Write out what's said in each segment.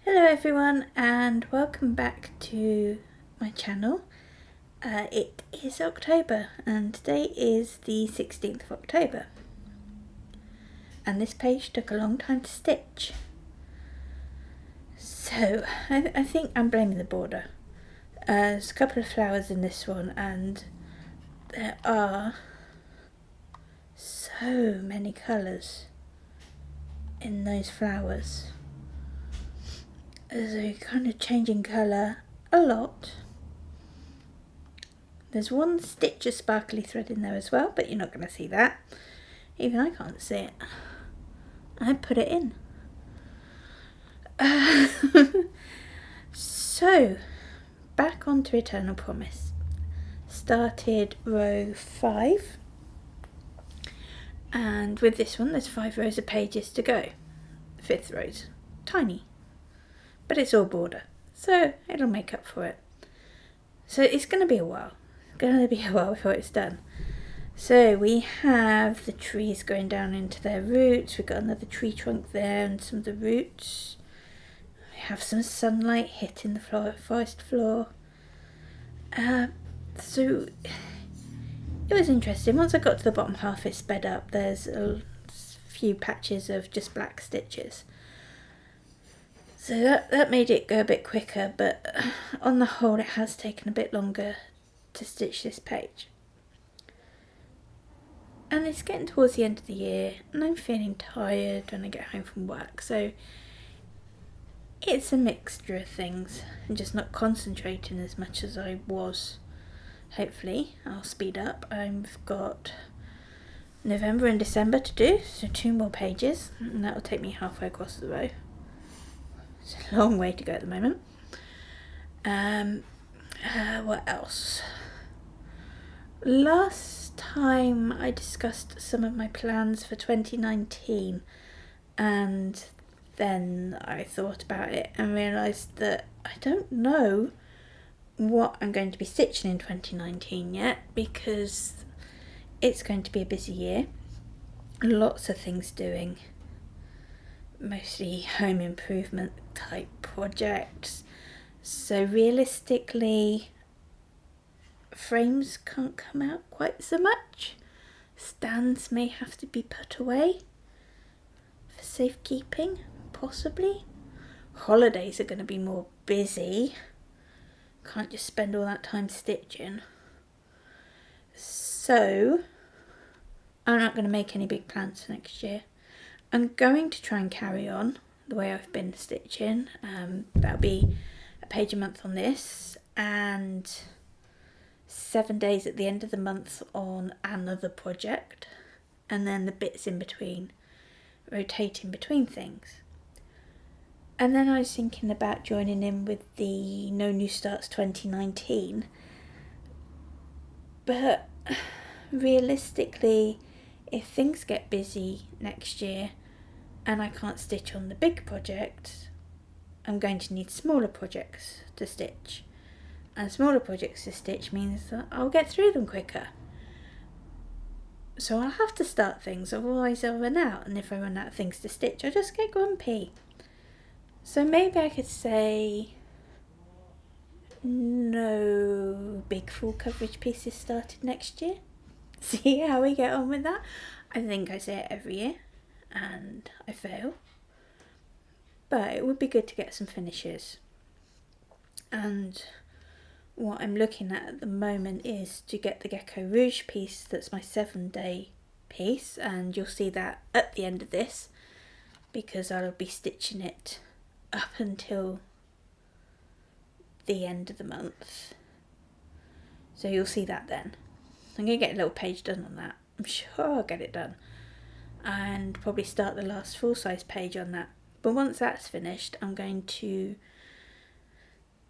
Hello everyone and welcome back to my channel. It is October and today is the 16th of October and this page took a long time to stitch. So I think I'm blaming the border. There's a couple of flowers in this one and there are so many colours in those flowers. So kind of changing colour a lot. There's one stitch of sparkly thread in there as well, but you're not going to see that. Even I can't see it. I put it in. So, back onto Eternal Promise. Started row 5. And with this one, there's 5 rows of pages to go. The 5th row's tiny. But it's all border, so it'll make up for it. So it's going to be a while. It's going to be a while before it's done. So we have the trees going down into their roots. We've got another tree trunk there and some of the roots. We have some sunlight hitting the forest floor. So it was interesting. Once I got to the bottom half, it sped up. There's a few patches of just black stitches. So that made it go a bit quicker, but on the whole it has taken a bit longer to stitch this page. And it's getting towards the end of the year and I'm feeling tired when I get home from work, so it's a mixture of things. I'm just not concentrating as much as I was. Hopefully I'll speed up. I've got November and December to do, so 2 more pages and that will take me halfway across the row. It's a long way to go at the moment. What else? Last time I discussed some of my plans for 2019 and then I thought about it and realised that I don't know what I'm going to be stitching in 2019 yet, because it's going to be a busy year. Lots of things doing. Mostly home improvement type projects, so realistically frames can't come out quite so much. Stands may have to be put away for safekeeping, possibly. Holidays are going to be more busy, can't just spend all that time stitching, so I'm not going to make any big plans for next year. I'm going to try and carry on the way I've been stitching. That'll be a page a month on this and 7 days at the end of the month on another project, and then the bits in between, rotating between things. And then I was thinking about joining in with the No New Starts 2019, but realistically, if things get busy next year and I can't stitch on the big project, I'm going to need smaller projects to stitch. And smaller projects to stitch means that I'll get through them quicker. So I'll have to start things, otherwise I'll run out. And if I run out of things to stitch, I'll just get grumpy. So maybe I could say no big full coverage pieces started next year. See how we get on with that. I think I say it every year and I fail, but it would be good to get some finishes. And what I'm looking at the moment is to get the Gecko Rouge piece. That's my 7-day piece, and you'll see that at the end of this because I'll be stitching it up until the end of the month, so you'll see that then. I'm going to get a little page done on that. I'm sure I'll get it done. And probably start the last full-size page on that. But once that's finished, I'm going to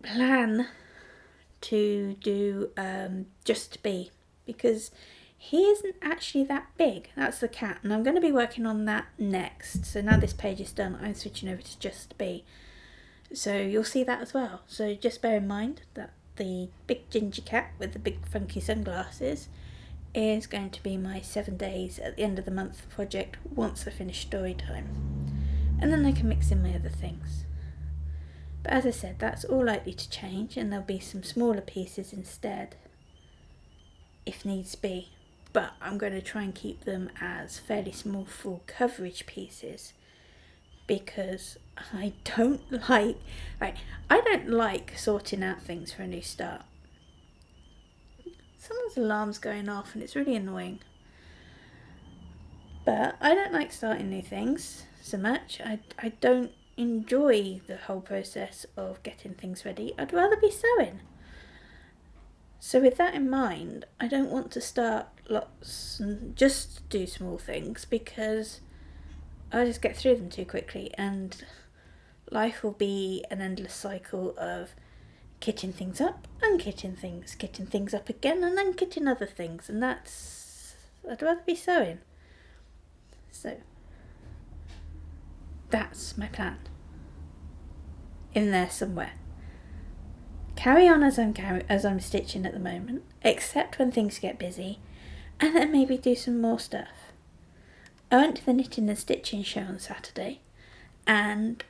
plan to do Just Be, because he isn't actually that big. That's the cat. And I'm going to be working on that next. So now this page is done, I'm switching over to Just Be. So you'll see that as well. So just bear in mind that the big ginger cat with the big funky sunglasses is going to be my 7 days at the end of the month project once I finish story time. And then I can mix in my other things. But as I said, that's all likely to change, and there'll be some smaller pieces instead, if needs be. But I'm going to try and keep them as fairly small full coverage pieces, because I don't like sorting out things for a new start. Someone's alarm's going off and it's really annoying. But I don't like starting new things so much. I don't enjoy the whole process of getting things ready. I'd rather be sewing. So with that in mind, I don't want to start lots and just do small things, because I'll just get through them too quickly, and life will be an endless cycle of kitting things up, unkitting things, kitting things up again, and then kitting other things, and I'd rather be sewing. So that's my plan. In there somewhere. Carry on as I'm stitching at the moment, except when things get busy, and then maybe do some more stuff. I went to the knitting and stitching show on Saturday, and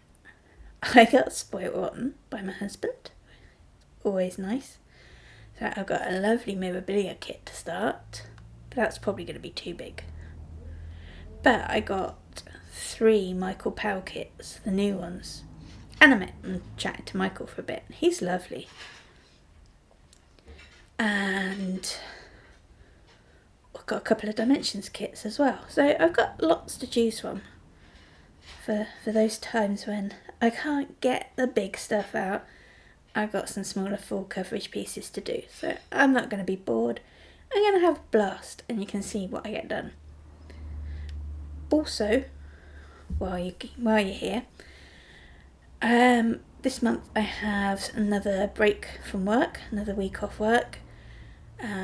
I got spoilt rotten by my husband. Always nice. So I've got a lovely memorabilia kit to start, but that's probably going to be too big. But I got 3 Michael Powell kits, the new ones. And I met and chatted to Michael for a bit. He's lovely. And I've got a couple of Dimensions kits as well. So I've got lots to choose from for those times when I can't get the big stuff out. I've got some smaller full coverage pieces to do. So I'm not going to be bored. I'm going to have a blast, and you can see what I get done. Also, while you're here, this month I have another break from work, another week off work,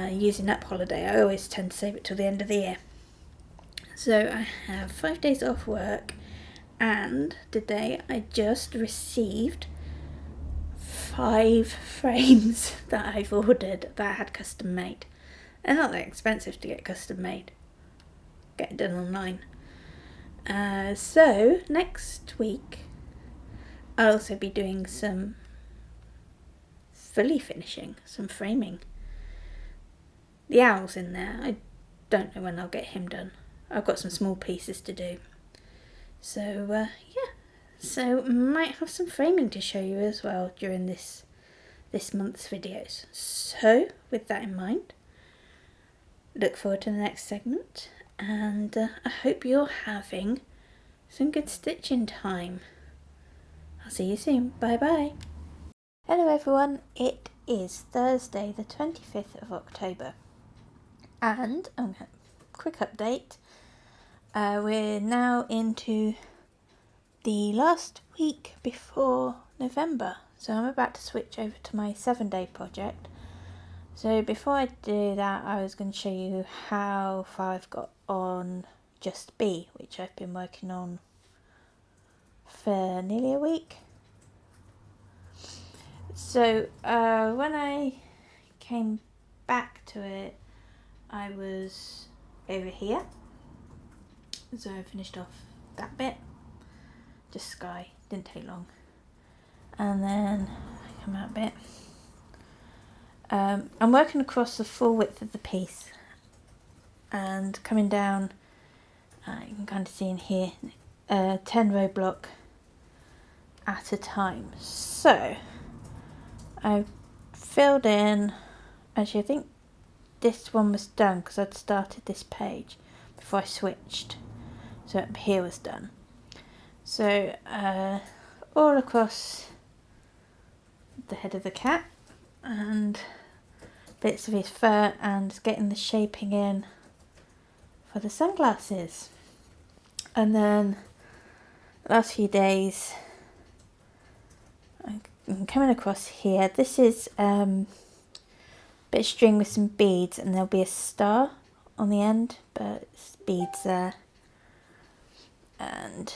using up holiday. I always tend to save it till the end of the year. So I have 5 days off work, and today I just received 5 frames that I've ordered that I had custom made. They're not that expensive to get custom made. Get it done online. So next week I'll also be doing some fully finishing, some framing. The owl's in there. I don't know when I'll get him done. I've got some small pieces to do. So yeah, so might have some framing to show you as well during this month's videos. So with that in mind, look forward to the next segment, and I hope you're having some good stitching time. I'll see you soon. Bye bye. Hello everyone, it is Thursday the 25th of October, and quick update, we're now into the last week before November, so I'm about to switch over to my 7-day project. So before I do that, I was going to show you how far I've got on Just Be, which I've been working on for nearly a week. So when I came back to it, I was over here. So I finished off that bit. Just sky, didn't take long. And then I come out a bit. I'm working across the full width of the piece, and coming down, you can kind of see in here, 10 row block at a time. So I filled in, actually I think this one was done because I'd started this page before I switched, so up here was done. So all across the head of the cat and bits of his fur, and getting the shaping in for the sunglasses. And then the last few days I'm coming across here. This is a bit of string with some beads, and there'll be a star on the end, but it's beads there, and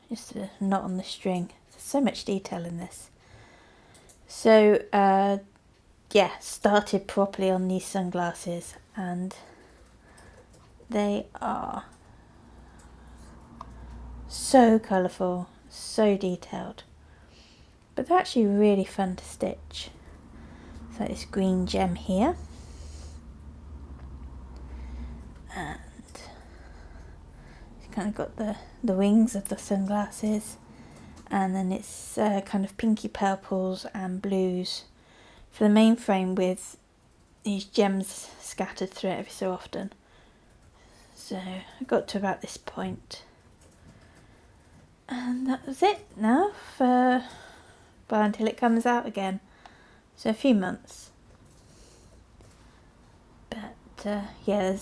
just a knot on the string. There's so much detail in this. So yeah, started properly on these sunglasses, and they are so colourful, so detailed. but they're actually really fun to stitch. So this green gem here, and it's kind of got the wings of the sunglasses, and then it's kind of pinky purples and blues for the main frame with these gems scattered through it every so often. So I got to about this point, and that was it now for until it comes out again. So a few months. But yeah,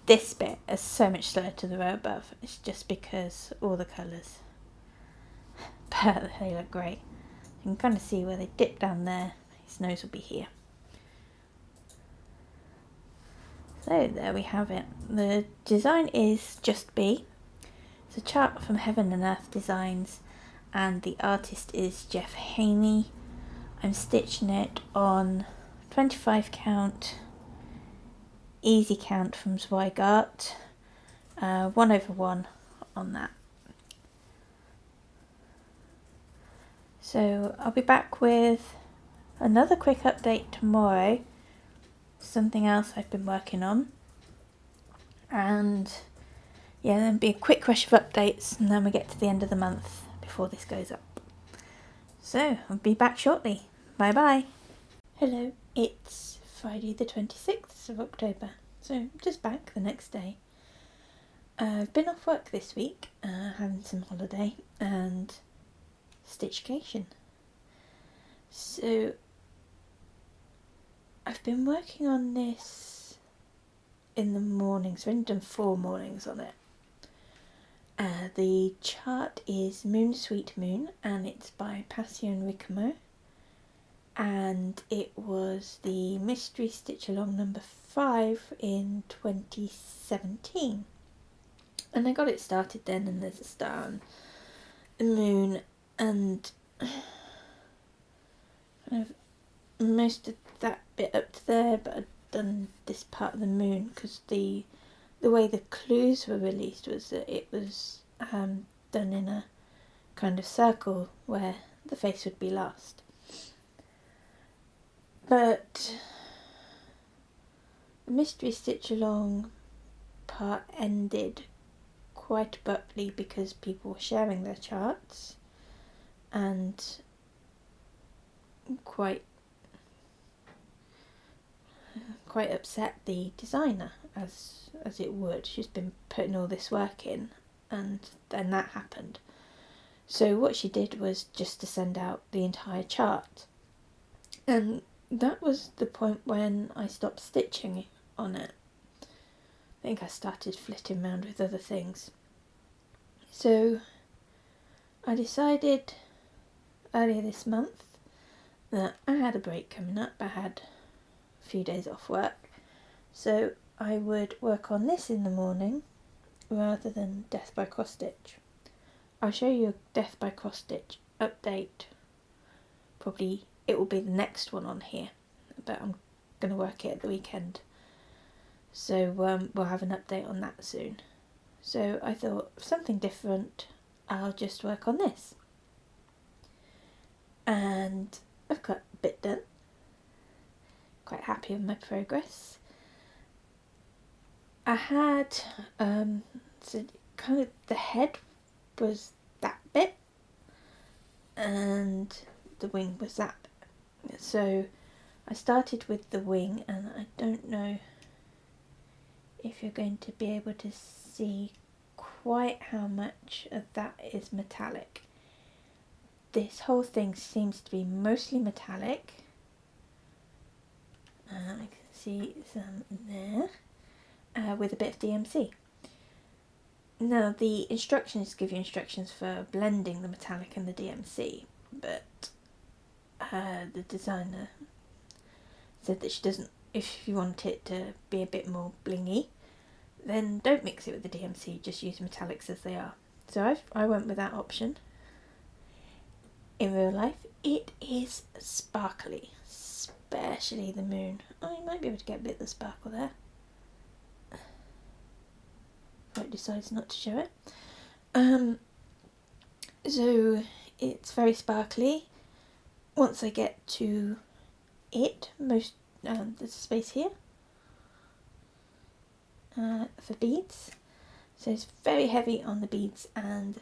this bit is so much slower to the row above. It's just because all the colours. But they look great. You can kind of see where they dip down there. His nose will be here. So there we have it. The design is Just Be. It's a chart from Heaven and Earth Designs, and the artist is Jeff Haney. I'm stitching it on 25 count, easy count from Zweigart, 1/1 on that. So I'll be back with another quick update tomorrow, something else I've been working on, and yeah, then be a quick rush of updates, and then we get to the end of the month before this goes up. So I'll be back shortly. Bye bye. Hello, it's Friday the 26th of October, so just back the next day. I've been off work this week, having some holiday and stitchcation. So I've been working on this in the mornings. I've only done 4 mornings on it. The chart is Moon Sweet Moon, and it's by Passion Ricamo, and it was the Mystery Stitch Along number 5 in 2017, and I got it started then, and there's a star and the moon and kind of most of that bit up to there, but I'd done this part of the moon because the way the clues were released was that it was done in a kind of circle where the face would be lost. But the Mystery Stitch Along part ended quite abruptly because people were sharing their charts and quite upset the designer, as it would. She's been putting all this work in, and then that happened. So what she did was just to send out the entire chart, and that was the point when I stopped stitching on it. I think I started flitting around with other things. So I decided earlier this month that I had a break coming up. I had a few days off work, so I would work on this in the morning rather than Death by Cross Stitch. I'll show you a Death by Cross Stitch update. Probably it will be the next one on here, but I'm going to work it at the weekend, so we'll have an update on that soon. So I thought, something different, I'll just work on this, and I've got a bit done. Quite happy with my progress. I had so kind of the head was that bit and the wing was that bit. So I started with the wing, and I don't know if you're going to be able to see quite how much of that is metallic. This whole thing seems to be mostly metallic. I can see some there, with a bit of DMC. Now the instructions give you instructions for blending the metallic and the DMC, but the designer said that she doesn't, if you want it to be a bit more blingy, then don't mix it with the DMC, just use metallics as they are. So I went with that option. In real life, it is sparkly, especially the moon. Oh, you might be able to get a bit of the sparkle there. Right, decides not to show it. So it's very sparkly. Once I get to it, there's a space here for beads. So it's very heavy on the beads and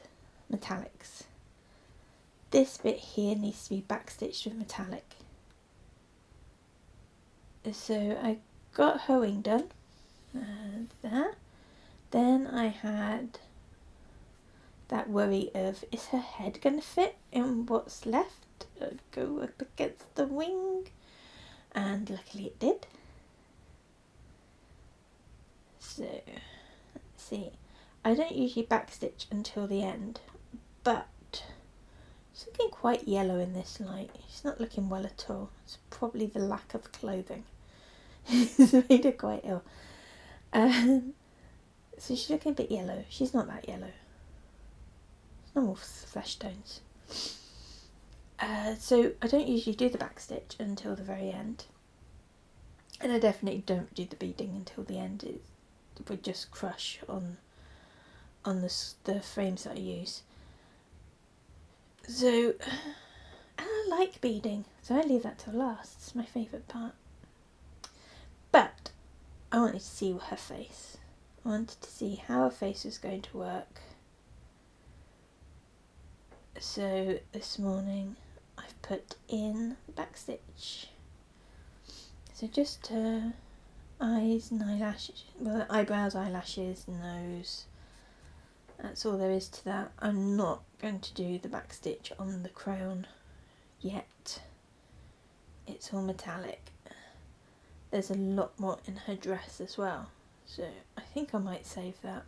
metallics. This bit here needs to be backstitched with metallic. So I got her wing done, and that. Then I had that worry of, is her head going to fit in what's left? Go up against the wing, and luckily it did. So, let's see. I don't usually backstitch until the end, but she's looking quite yellow in this light. She's not looking well at all. It's probably the lack of clothing. It's made her quite ill. So she's looking a bit yellow. She's not that yellow. It's normal flesh tones. So I don't usually do the backstitch until the very end. And I definitely don't do the beading until the end. It would just crush on the frames that I use. So I like beading, so I leave that till last. It's my favourite part. But I wanted to see her face. I wanted to see how her face was going to work. So this morning I've put in the backstitch. So just eyes and eyelashes, well, eyebrows, eyelashes, nose. That's all there is to that. I'm not going to do the backstitch on the crown yet. It's all metallic. There's a lot more in her dress as well, so I think I might save that.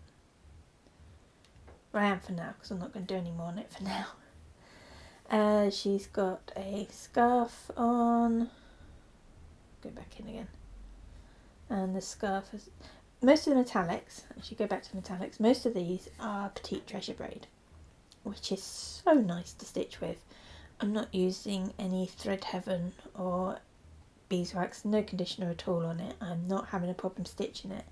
But I am for now, because I'm not going to do any more on it for now. She's got a scarf on. Go back in again. And the scarf is... Most of the metallics, actually go back to metallics, most of these are Petite Treasure braid, which is so nice to stitch with. I'm not using any Thread Heaven or beeswax, no conditioner at all on it. I'm not having a problem stitching it.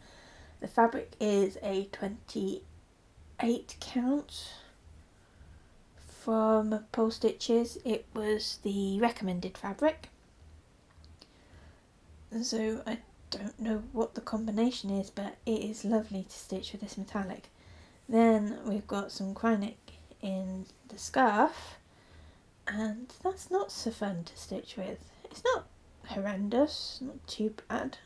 The fabric is a 28 count from Pole Stitches. It was the recommended fabric. So I don't know what the combination is, but it is lovely to stitch with this metallic. Then we've got some Krynic in the scarf, and that's not so fun to stitch with. It's not horrendous, not too bad.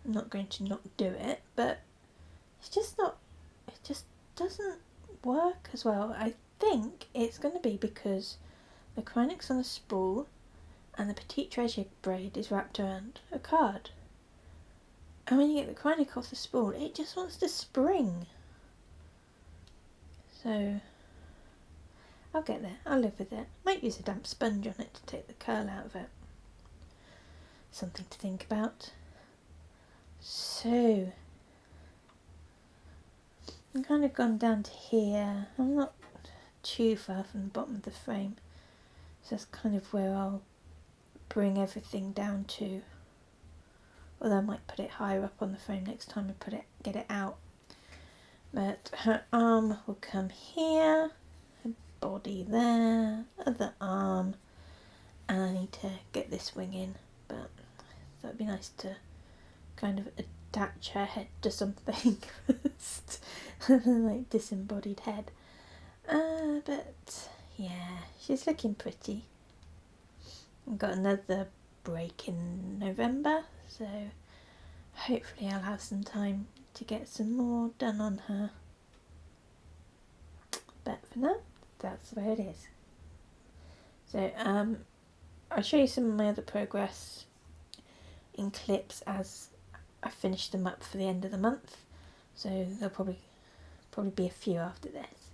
I'm not going to not do it, but it's just not, it just doesn't work as well. I think it's going to be because the Krynic's on a spool and the Petite Treasure braid is wrapped around a card. And when you get the Krynic off the spool, it just wants to spring. So I'll get there, I'll live with it. Might use a damp sponge on it to take the curl out of it. Something to think about. So I've kind of gone down to here. I'm not too far from the bottom of the frame, so that's kind of where I'll bring everything down to. Although I might put it higher up on the frame next time I get it out. But her arm will come here, her body there, other arm, and I need to get this wing in, but that would be nice to kind of attach her head to something first, like disembodied head. But yeah, she's looking pretty. I've got another break in November, so hopefully I'll have some time to get some more done on her. But for now, that's where it is. So I'll show you some of my other progress in clips as I finish them up for the end of the month. So there'll probably be a few after this.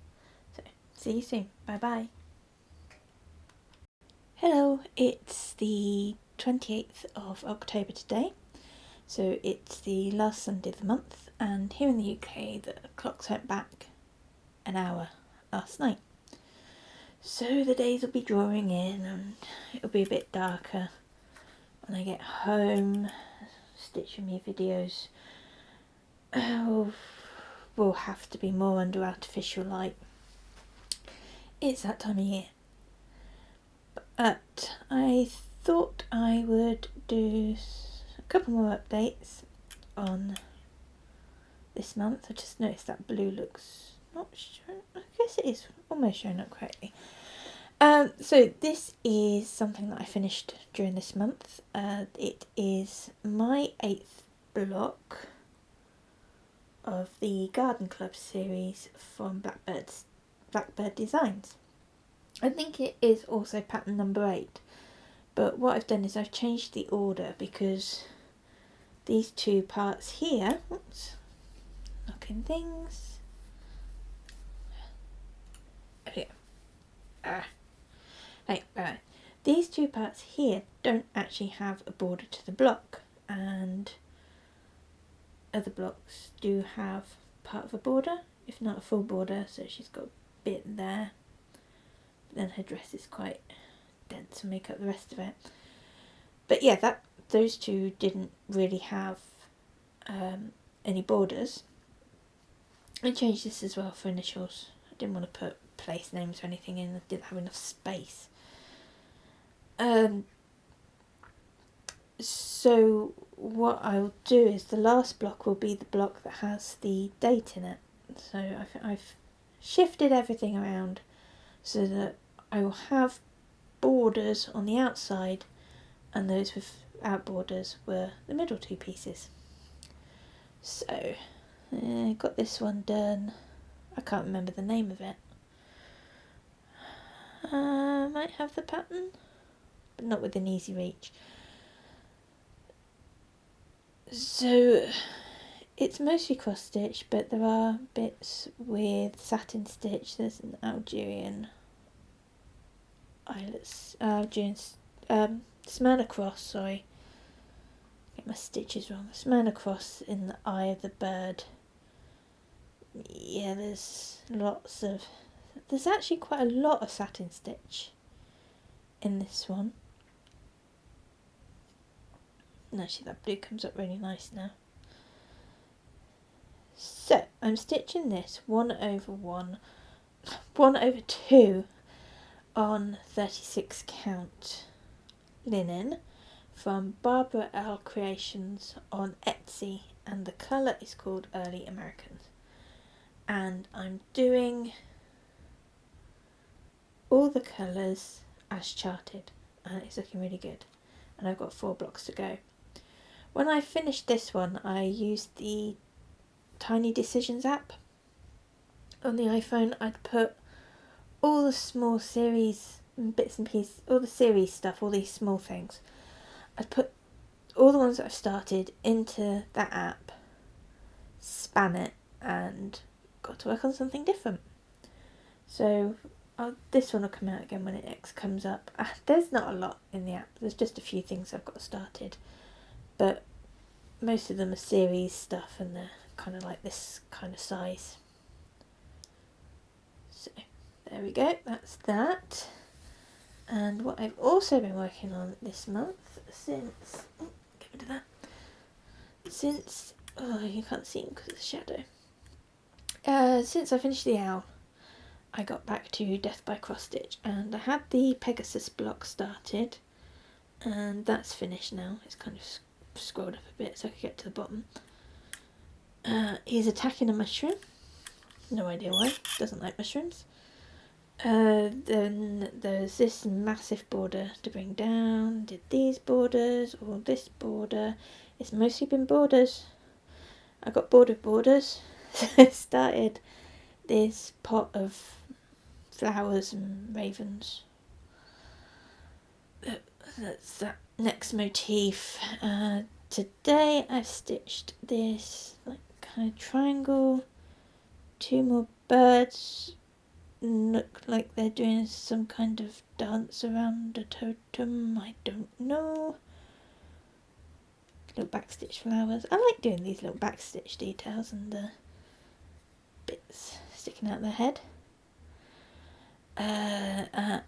So see you soon. Bye bye. Hello, it's the 28th of October today, so it's the last Sunday of the month, and here in the UK the clocks went back an hour last night. So the days will be drawing in and it'll be a bit darker when I get home, stitching me videos. Oh, will have to be more under artificial light. It's that time of year. But I thought I would do a couple more updates on this month. I just noticed that blue looks not shown. I guess it is almost showing up correctly. So this is something that I finished during this month. It is my 8th block of the Garden Club series from Blackbird Designs. I think it is also pattern number 8, but what I've done is I've changed the order because these two parts here, oops, knocking things, there we go. Right. These two parts here don't actually have a border to the block, and other blocks do have part of a border, if not a full border, so she's got a bit there. Then her dress is quite dense to make up the rest of it. But yeah, those two didn't really have any borders. I changed this as well for initials. I didn't want to put place names or anything in. I didn't have enough space. So what I'll do is the last block will be the block that has the date in it. So I've shifted everything around so that I will have borders on the outside, and those without borders were the middle two pieces. So got this one done. I can't remember the name of it. Might have the pattern, but not within easy reach. So it's mostly cross stitch, but there are bits with satin stitch. There's an Algerian Smyrna cross, sorry. Get my stitches wrong. Smyrna cross in the eye of the bird. Yeah, there's actually quite a lot of satin stitch in this one. And actually that blue comes up really nice now. So I'm stitching this 1/2 on 36 count linen from Barbara L Creations on Etsy, and the colour is called Early Americans. And I'm doing all the colours as charted, and it's looking really good, and I've got 4 blocks to go. When I finished this one, I used the Tiny Decisions app on the iPhone. I'd put all the small series bits and pieces, all the series stuff, all these small things, I'd put all the ones that I've started into that app, span it, and got to work on something different. So this one will come out again when it comes up. There's not a lot in the app, there's just a few things I've got started, but most of them are series stuff, and they're kind of like this kind of size. So there we go, that's that. And what I've also been working on this month since, get rid of that, you can't see him because it's a shadow. Since I finished the owl, I got back to Death by Cross Stitch, and I had the Pegasus block started, and that's finished now. It's kind of scrolled up a bit so I could get to the bottom. He's attacking a mushroom. No idea why. Doesn't like mushrooms. Then there's this massive border to bring down. Did these borders, or this border. It's mostly been borders. I got bored of borders, so I started this pot of flowers and ravens. That's that next motif. Today I've stitched this like kind of triangle. 2 more birds look like they're doing some kind of dance around a totem. I don't know. Little backstitch flowers. I like doing these little backstitch details and the bits sticking out their head.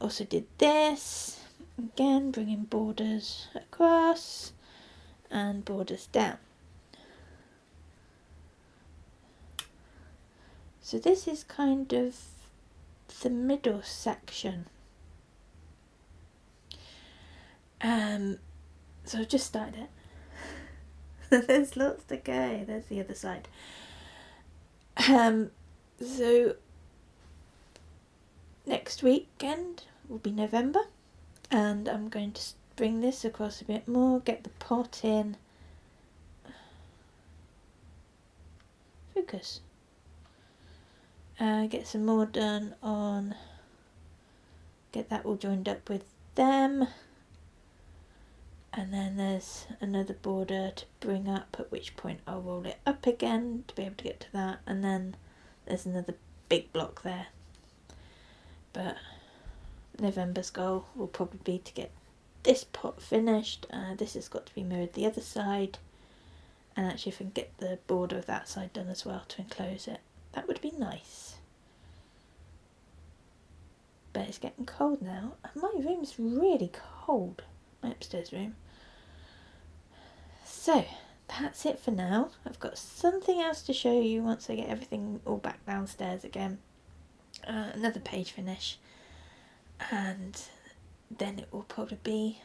Also did this. Again, bringing borders across and borders down. So this is kind of the middle section. So I've just started it. There's lots to go. There's the other side. So next weekend will be November, and I'm going to bring this across a bit more, get the pot in. Focus. Get some more done on, get that all joined up with them. And then there's another border to bring up, at which point I'll roll it up again to be able to get to that. And then there's another big block there. But November's goal will probably be to get this pot finished. This has got to be mirrored the other side. And actually if I can get the border of that side done as well to enclose it, that would be nice. But it's getting cold now, and my room's really cold, my upstairs room. So that's it for now. I've got something else to show you once I get everything all back downstairs again. Another page finish, and then it will probably be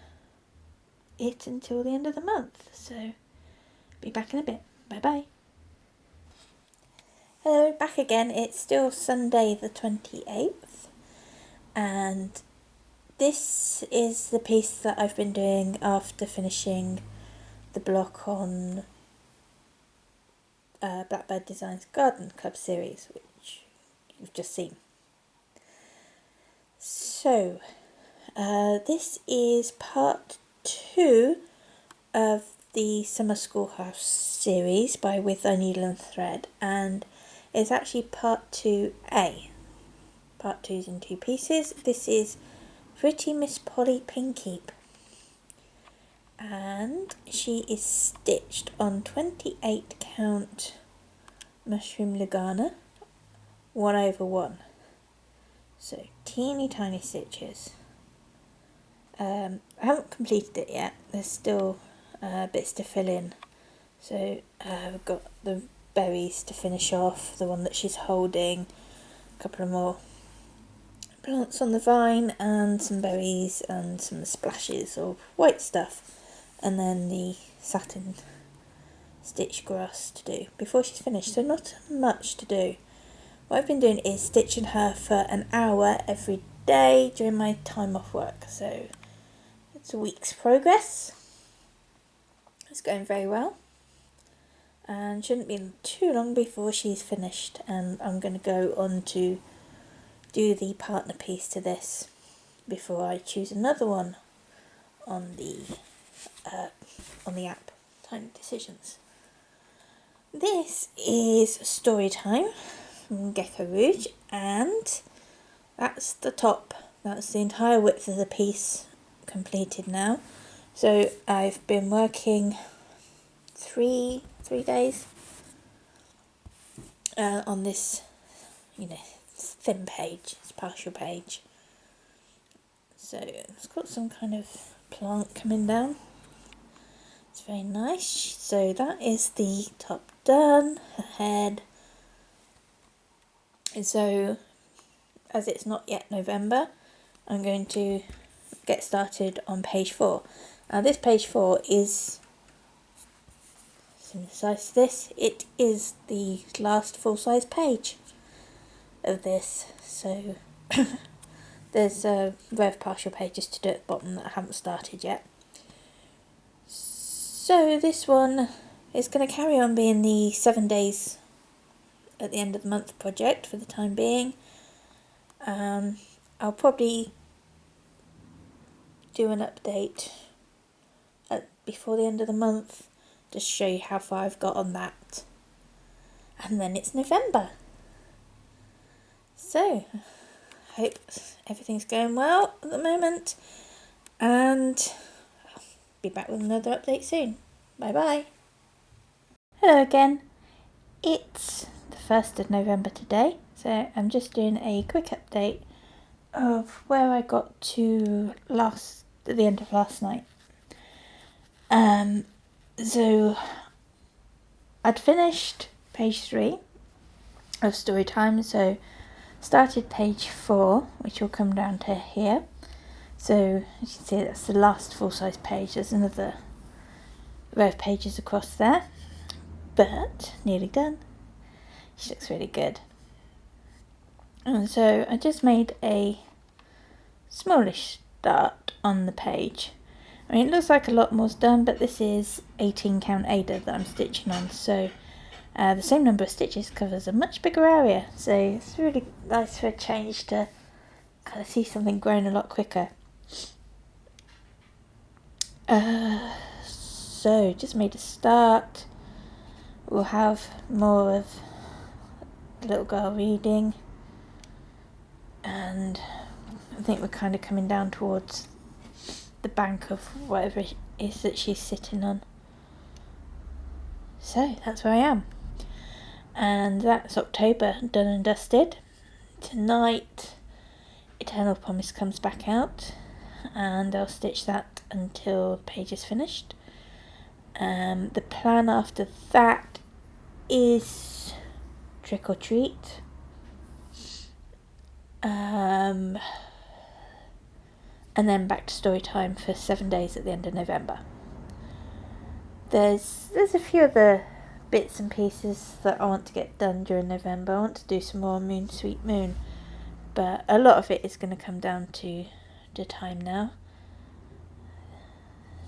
it until the end of the month. So be back in a bit. Bye bye. Hello, back again. It's still Sunday the 28th, and this is the piece that I've been doing after finishing the block on Blackbird Designs Garden Club series, which you've just seen. So this is part 2 of the Summer Schoolhouse series by With Thy Needle and Thread, and it's actually part 2A. Part 2's in 2 pieces. This is Pretty Miss Polly Pinkeep, and she is stitched on 28 count mushroom lugana 1/1, so teeny tiny stitches. I haven't completed it yet, there's still bits to fill in, so I've got the berries to finish off, the one that she's holding, a couple of more plants on the vine, and some berries and some splashes of white stuff, and then the satin stitch grass to do before she's finished, so not much to do. What I've been doing is stitching her for an hour every day during my time off work, so it's a week's progress. It's going very well, and shouldn't be too long before she's finished, and I'm going to go on to do the partner piece to this before I choose another one on the app. Tiny Decisions. This is Story Time from Gecko Rouge, and that's the top. That's the entire width of the piece completed now. So I've been working three days on this, thin page, it's partial page. So it's got some kind of plant coming down. It's very nice. So that is the top done, her head. And so, as it's not yet November, I'm going to get started on page 4. Now this page 4 is similar size to this. It is the last full-size page of this. So there's a row of partial pages to do at the bottom that I haven't started yet. So this one is going to carry on being the 7 days at the end of the month project for the time being. I'll probably do an update before the end of the month, just show you how far I've got on that. And then it's November. So, I hope everything's going well at the moment, and I'll be back with another update soon. Bye bye. Hello again. It's the 1st of November today, so I'm just doing a quick update of where I got to at the end of last night. So I'd finished page 3, of story time. So started page 4, which will come down to here. So as you can see, that's the last full-size page. There's another row of pages across there, but nearly done. She looks really good. And so I just made a smallish start on the page. I mean, it looks like a lot more's done, but this is 18 count Ada that I'm stitching on, so the same number of stitches covers a much bigger area, so it's really nice for a change to kind of see something growing a lot quicker. So just made a start. We'll have more of the little girl reading, and I think we're kind of coming down towards the bank of whatever it is that she's sitting on. So that's where I am, and that's October done and dusted. Tonight Eternal Promise comes back out, and I'll stitch that until the page is finished. The plan after that is Trick or Treat, and then back to story time for 7 days at the end of November. There's a few other bits and pieces that I want to get done during November. I want to do some more Moon Sweet Moon, but a lot of it is going to come down to the time now.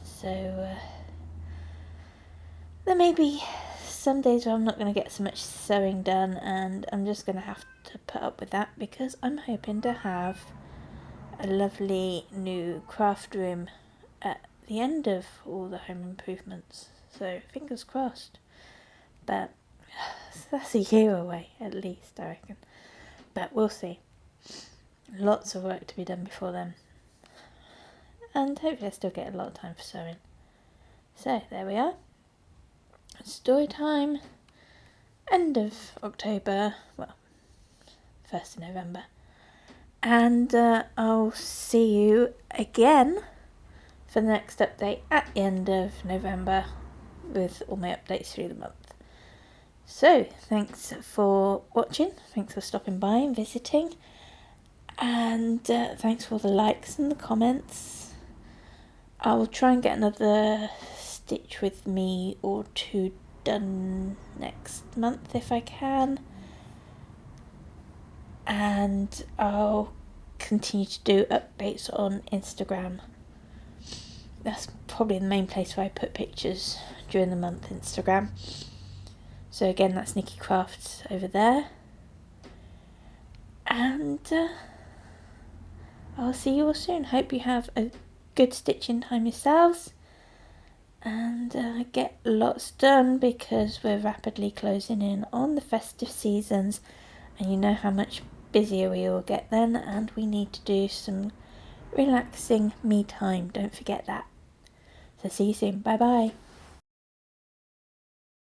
So there may be some days where I'm not going to get so much sewing done, and I'm just going to have to put up with that, because I'm hoping to have a lovely new craft room at the end of all the home improvements. So fingers crossed. But that's a year away at least, I reckon. But we'll see. Lots of work to be done before then. And hopefully I still get a lot of time for sewing. So there we are. Story time. End of October. Well, 1st of November. And I'll see you again for the next update at the end of November with all my updates through the month. So thanks for watching, thanks for stopping by and visiting, and thanks for all the likes and the comments. I'll try and get another stitch with me or two done next month if I can. And I'll continue to do updates on Instagram. That's probably the main place where I put pictures during the month, Instagram. So again, that's Nikki Crafts over there. And I'll see you all soon. Hope you have a good stitching time yourselves. And get lots done, because we're rapidly closing in on the festive seasons. And you know how much busier we all get then, and we need to do some relaxing me time. Don't forget that. So see you soon. Bye bye.